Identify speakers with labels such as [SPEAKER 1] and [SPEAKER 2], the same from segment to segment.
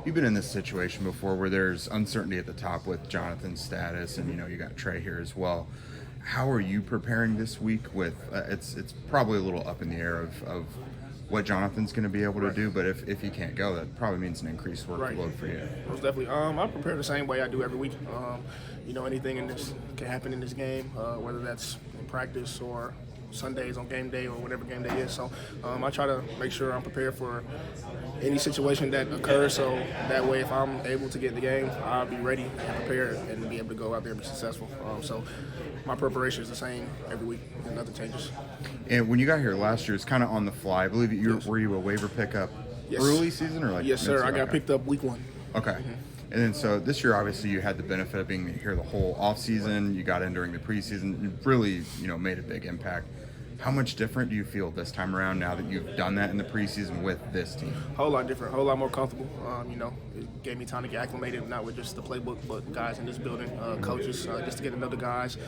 [SPEAKER 1] you've been in this situation before where there's uncertainty at the top with Jonathan's status, and you got Trey here as well. How are you preparing this week with it's probably a little up in the air of what Jonathan's going to be able to do, but if he can't go, that probably means an increased workload for you.
[SPEAKER 2] Most definitely. I prepare the same way I do every week. Anything in this can happen in this game, whether that's in practice or Sundays on game day or whatever game day is. So I try to make sure I'm prepared for any situation that occurs, so that way if I'm able to get in the game, I'll be ready and prepared and be able to go out there and be successful. So my preparation is the same every week, and nothing changes.
[SPEAKER 1] And when you got here last year, it's kind of on the fly. I believe were you a waiver pickup early season or like?
[SPEAKER 2] Yes, sir. I got picked up week 1.
[SPEAKER 1] Okay. Mm-hmm. And then so this year, obviously, you had the benefit of being here the whole offseason. You got in during the preseason. You really, made a big impact. How much different do you feel this time around now that you've done that in the preseason with this team?
[SPEAKER 2] A whole lot different, a whole lot more comfortable. It gave me time to get acclimated, not with just the playbook, but guys in this building, coaches, just to get to know the guys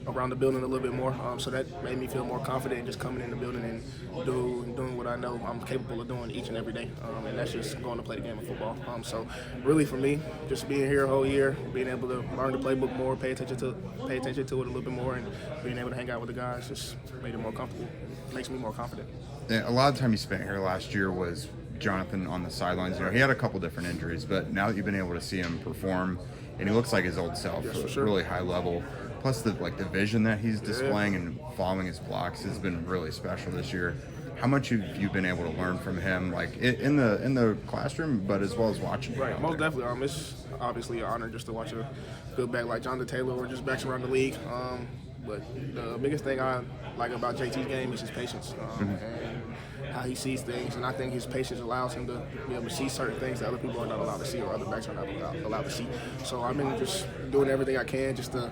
[SPEAKER 2] around the building a little bit more. So that made me feel more confident in just coming in the building and doing what I know I'm capable of doing each and every day. And that's just going to play the game of football. So really for me, just being here a whole year, being able to learn the playbook more, pay attention to it a little bit more, and being able to hang out with the guys just made it more comfortable. Makes me more confident.
[SPEAKER 1] Yeah, a lot of time you spent here last year was Jonathan on the sidelines. He had a couple different injuries, but now that you've been able to see him perform, and he looks like his old self,
[SPEAKER 2] yes, for sure.
[SPEAKER 1] Really high level. Plus the vision that he's displaying and following his blocks has been really special this year. How much have you been able to learn from him, like in the classroom, but as well as watching?
[SPEAKER 2] Right, most definitely. It's obviously an honor just to watch a good back like Jonathan Taylor or just backs around the league. But the biggest thing I like about JT's game is his patience and how he sees things. And I think his patience allows him to be able to see certain things that other people are not allowed to see or other backs are not allowed to see. So I've been just doing everything I can just to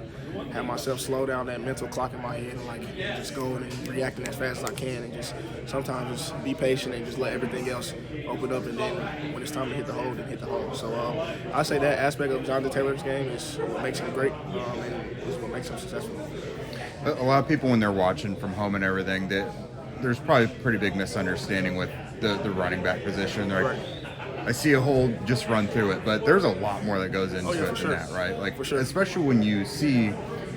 [SPEAKER 2] have myself slow down that mental clock in my head and just going and reacting as fast as I can, and just sometimes just be patient and just let everything else open up, and then when it's time to hit the hole, then hit the hole. So I say that aspect of Jonathan Taylor's game is what makes him great and is what makes him successful.
[SPEAKER 1] A lot of people when they're watching from home and everything, that there's probably a pretty big misunderstanding with the running back position. They're like, I see a hole, just run through it. But there's a lot more that goes into it than that, right? Like, especially when you see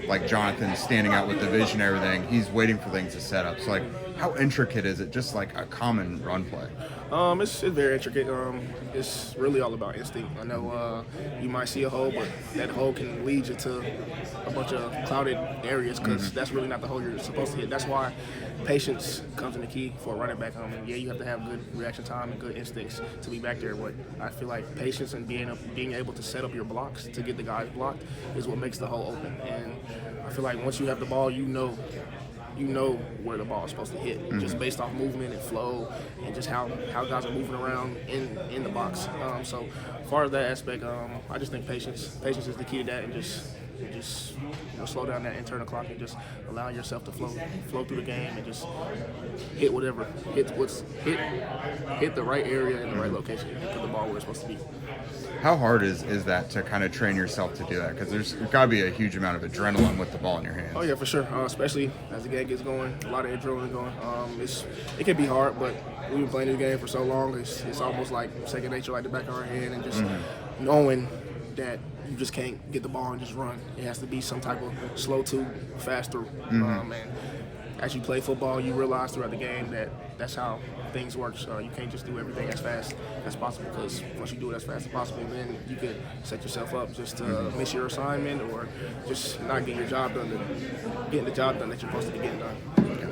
[SPEAKER 1] like Jonathan standing out with the vision and everything, he's waiting for things to set up. So like, how intricate is it? Just like a common run play.
[SPEAKER 2] It's very intricate. It's really all about instinct. I know you might see a hole, but that hole can lead you to a bunch of clouded areas because that's really not the hole you're supposed to hit. That's why patience comes in the key for a running back. And you have to have good reaction time and good instincts to be back there. But I feel like patience and being able to set up your blocks to get the guys blocked is what makes the hole open. And I feel like once you have the ball, you know where the ball is supposed to hit, just based off movement and flow and just how guys are moving around in the box. So as far as that aspect, I just think patience is the key to that, and just slow down that internal clock and just allow yourself to flow through the game and just hit the right area in the right location and put the ball where it's supposed to be.
[SPEAKER 1] How hard is that to kind of train yourself to do that? Because there's got to be a huge amount of adrenaline with the ball in your hands.
[SPEAKER 2] Oh yeah, for sure. Especially as the game gets going, a lot of adrenaline going. It can be hard, but we've been playing this game for so long. It's almost like second nature, like the back of our hand, and just knowing that you just can't get the ball and just run. It has to be some type of slow to fast through. And as you play football, you realize throughout the game that that's how things work. So you can't just do everything as fast as possible, because once you do it as fast as possible, then you could set yourself up just to miss your assignment or just not get the job done that you're supposed to be getting done.